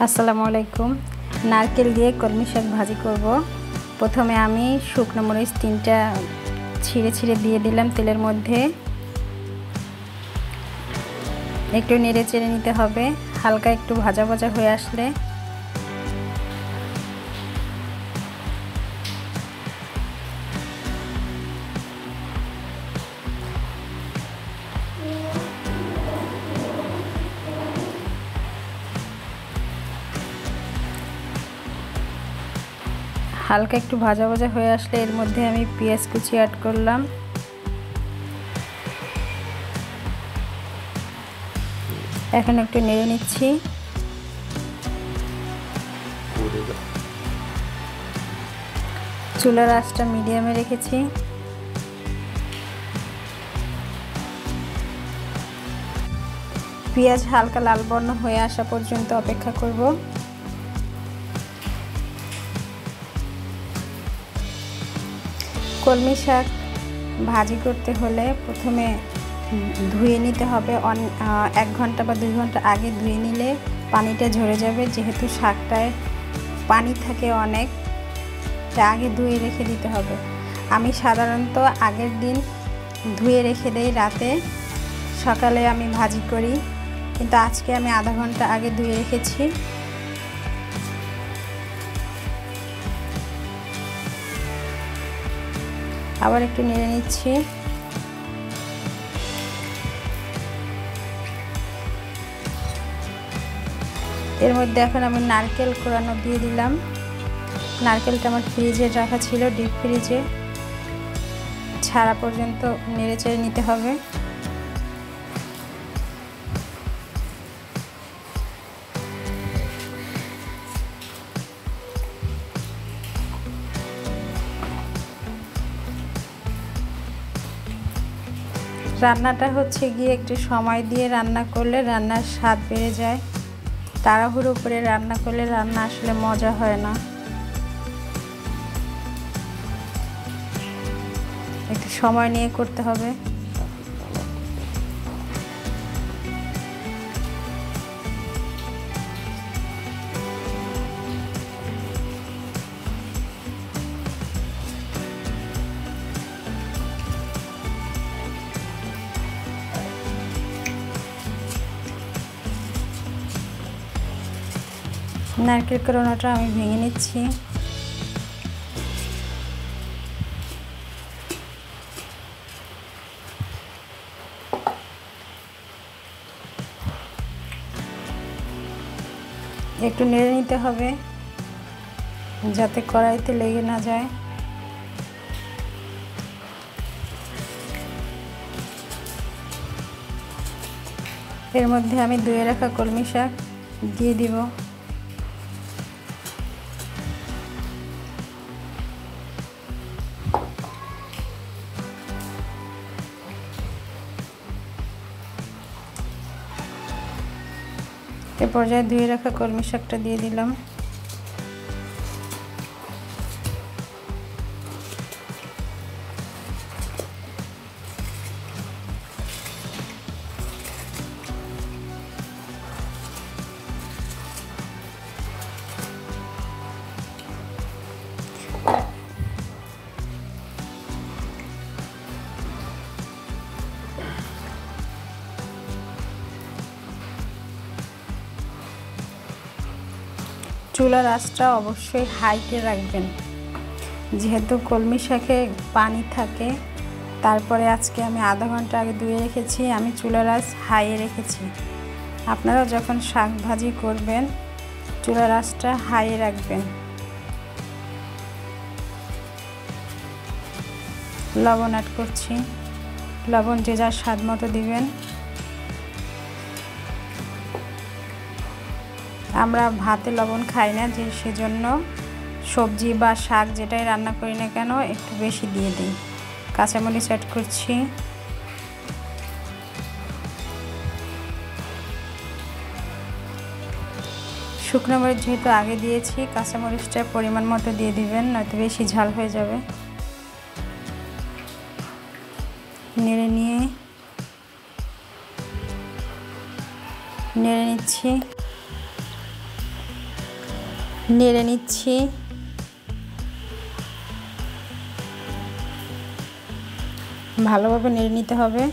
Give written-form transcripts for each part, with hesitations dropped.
আসসালামু আলাইকুম। নারকেল দিয়ে কলমি শাক ভাজি করব। প্রথমে আমি শুকনো মরিচ 3টা ছিঁড়ে ছিঁড়ে দিয়ে দিলাম তেলের মধ্যে। একটু নেড়ে চেড়ে নিতে হবে। হালকা একটু ভাজা ভাজা হয়ে আসলে হালকা একটু ভাজা ভাজা হয়ে আসলে এর মধ্যে আমি পেঁয়াজ কুচি অ্যাড করলাম। এখন একটু নেড়ে নিচ্ছি। চুলার আঁচটা মিডিয়ামে রেখেছি। পেঁয়াজ হালকা লাল বর্ণ হয়ে আসা পর্যন্ত অপেক্ষা করব। কলমি শাক ভাজি করতে হলে প্রথমে ধুয়ে নিতে হবে। 1 ঘন্টা বা 2 ঘন্টা আগে ধুয়ে নিলে পানিটা ঝরে যাবে, যেহেতু শাকটায় পানি থাকে অনেক, তা আগে ধুয়ে রেখে দিতে হবে। আমি সাধারণত আগের দিন ধুয়ে রেখে দেই, রাতে সকালে আমি ভাজি করি, কিন্তু আজকে আমি আধা ঘন্টা আগে ধুয়ে রেখেছি। আবার একটু নেড়ে নিচ্ছি। এর মধ্যে এখন আমি নারকেল কোরানো দিয়ে দিলাম। নারকেলটা আমার ফ্রিজে রাখা ছিল, ডিপ ফ্রিজে, ছাড়া পর্যন্ত নেড়ে চেড়ে নিতে হবে। রান্নাটা হচ্ছে গিয়ে একটু সময় দিয়ে রান্না করলে রান্নার স্বাদ বেড়ে যায়। তাড়াহুড়ো করে রান্না করলে রান্না আসলে মজা হয় না। একটু সময় নিয়ে করতে হবে। নারকেল কোরানোটা আমি ভেঙে নিচ্ছি। একটু নেড়ে নিতে হবে যাতে কড়াইতে লেগে না যায়। এর মধ্যে আমি ধুয়ে রাখা কলমি শাক দিয়ে দিব। এ পর্যায়ে ধুয়ে রাখা কলমি শাকটা দিয়ে দিলাম। চুলার আঁচটা অবশ্যই হাইতে রাখবেন, যেহেতু কলমি শাকে পানি থাকে। তারপরে আজকে আমি আধা ঘন্টা আগে ধুয়ে রেখেছি, আমি চুলার আঁচ হাইয়ে রেখেছি। আপনারা যখন শাক ভাজি করবেন চুলার আঁচটা হাইয়ে রাখবেন। লবণ অ্যাড করছি। লবণ যে যার স্বাদ মতো দিবেন। আমরা ভাতে লবণ খাই না, যে সেজন্য সবজি বা শাক যেটাই রান্না করি না কেন একটু বেশি দিয়ে দিই। কাঁচামরিচ অ্যাড করছি। শুকনো মরিচ যেহেতু আগে দিয়েছি, কাঁচামরিচটা পরিমাণ মতো দিয়ে দিবেন, নয়তো বেশি ঝাল হয়ে যাবে। নেড়ে নিচ্ছি। নেড়ে নিচ্ছি। ভালোভাবে নেড়ে নিতে হবে।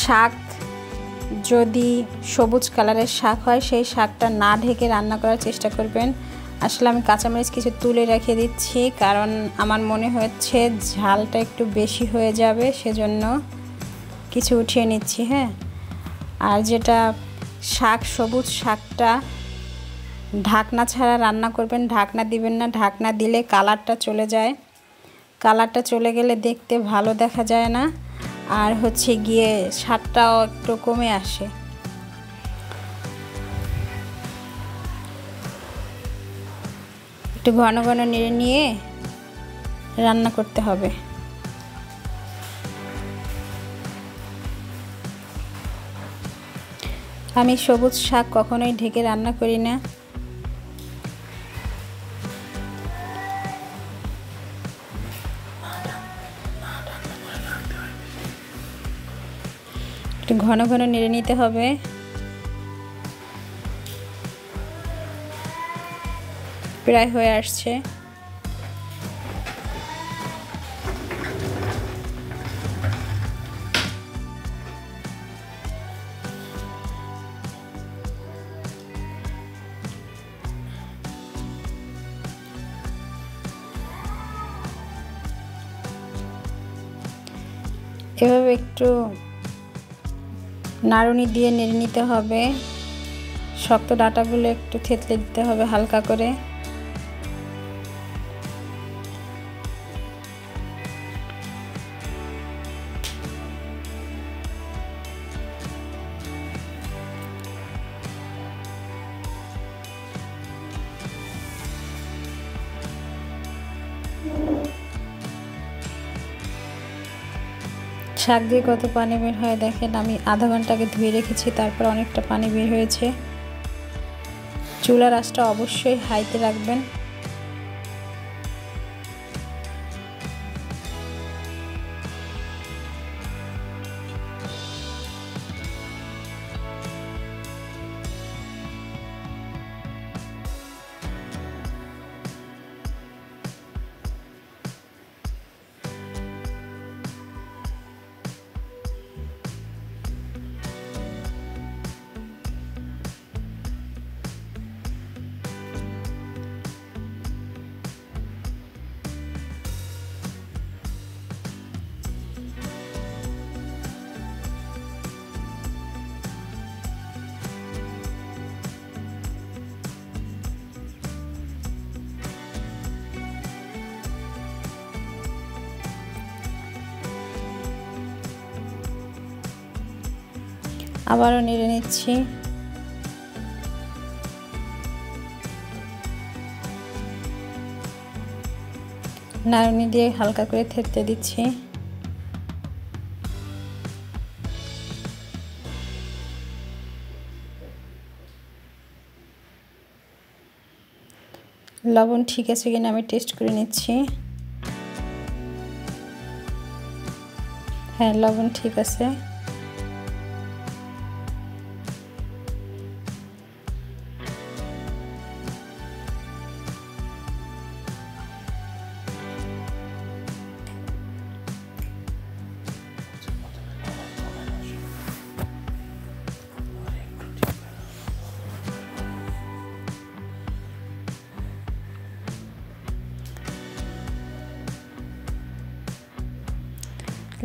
শাক যদি সবুজ কালারের শাক হয় সেই শাকটা না ঢেকে রান্না করার চেষ্টা করবেন। আসলে আমি কাঁচামরিচ কিছু তুলে রেখে দিচ্ছি, কারণ আমার মনে হচ্ছে ঝালটা একটু বেশি হয়ে যাবে, সেজন্য কিছু উঠিয়ে নিচ্ছি। হ্যাঁ, আর যেটা শাক, সবুজ শাকটা ঢাকনা ছাড়া রান্না করবেন, ঢাকনা দিবেন না। ঢাকনা দিলে কালারটা চলে যায়, কালারটা চলে গেলে দেখতে ভালো দেখা যায় না, আর হচ্ছে গিয়ে স্বাদটাও একটু কমে আসে। একটু ঘন ঘন নেড়ে নিয়ে রান্না করতে হবে। আমি সবুজ শাক কখনোই ঢেকে রান্না করি না। একটু ঘন ঘন নেড়ে নিতে হবে। প্রায় হয়ে আসছে। এভাবে একটু নাড়ুনি দিয়ে নেড়ে নিতে হবে। শক্ত ডাঁটাগুলো একটু থেতলে দিতে হবে হালকা করে। শাক দিয়ে কত পানি বের হয় দেখেন। আমি আধা ঘন্টা আগে ধুয়ে রেখেছি, তারপর অনেকটা পানি বের হয়েছে। চুলার আঁচটা অবশ্যই হাইতে রাখবেন। আবারও নেড়ে নিচ্ছি। নাড়ুনি দিয়ে হালকা করে থেতলে দিচ্ছি। লবণ ঠিক আছে কিনা আমি টেস্ট করে নিচ্ছি। হ্যাঁ, লবণ ঠিক আছে।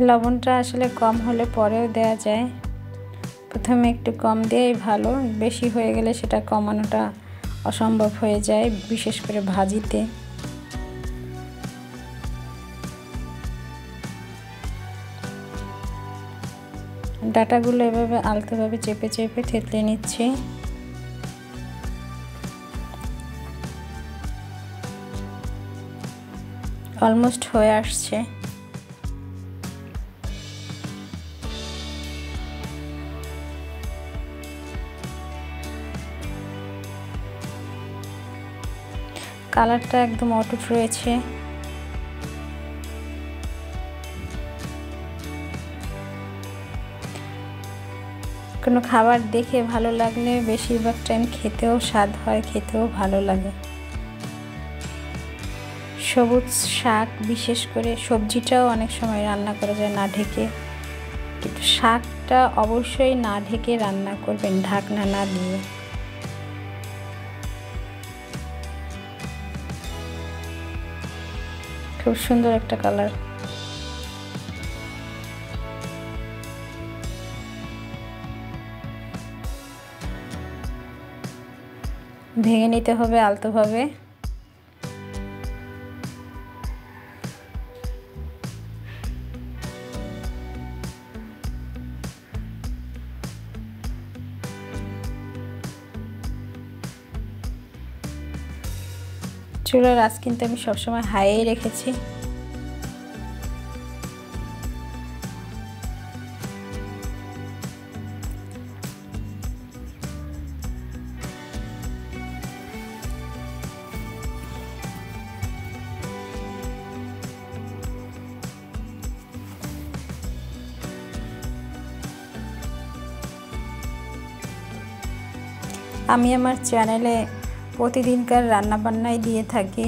লবণটা আসলে কম হলে পরেও দেয়া যায়, প্রথমে একটু কম দেওয়াই ভালো। বেশি হয়ে গেলে সেটা কমানোটা অসম্ভব হয়ে যায়, বিশেষ করে ভাজিতে। ডাঁটাগুলো এভাবে আলতোভাবে চেপে চেপে থেতলে নিচ্ছি। অলমোস্ট হয়ে আসছে। কালারটা একদম অটুট রয়েছে। কোনো খাবার দেখে ভালো লাগলে বেশিরভাগ টাইম খেতেও স্বাদ হয়, খেতেও ভালো লাগে। সবুজ শাক, বিশেষ করে সবজিটাও অনেক সময় রান্না করা যায় না ঢেকে, কিন্তু শাকটা অবশ্যই না ঢেকে রান্না করবেন, ঢাকনা না দিয়ে। খুব সুন্দর একটা কালার। ভেঙে নিতে হবে আলতোভাবে। চুলার আঁচ কিন্তু আমি সবসময় হাইয়ে রেখেছি। আমি আমার চ্যানেলে প্রতিদিনকার রান্নাবান্নাই দিয়ে থাকি।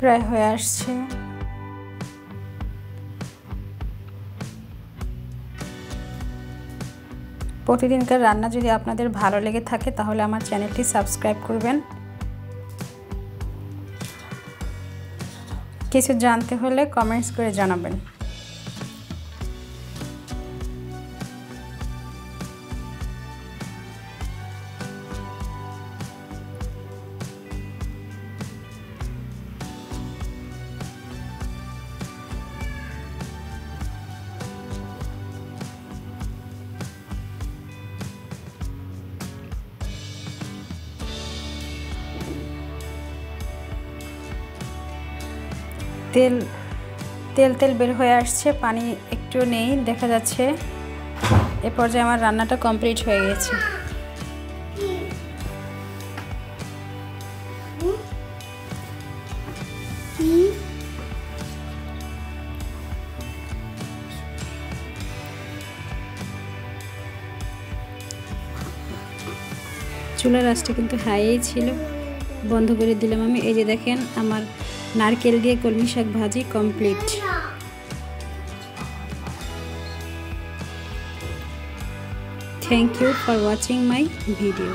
প্রায় হয়ে আসছে। প্রতিদিনকার রান্না যদি আপনাদের ভালো লেগে থাকে তাহলে আমার চ্যানেলটি সাবস্ক্রাইব করবেন। কিছু জানতে হলে কমেন্টস করে জানাবেন। তেল তেল বের হয়ে আসছে, পানি একটু নেই, দেখা যাচ্ছে। এ পর্যায়ে আমার রান্নাটা কমপ্লিট হয়ে গেছে। চুলার আঁচটা কিন্তু হাইই ছিল, বন্ধ করে দিলাম আমি। এই যে দেখেন, আমার নারকেল দিয়ে কলমি শাক ভাজি complete. Thank you for watching my video.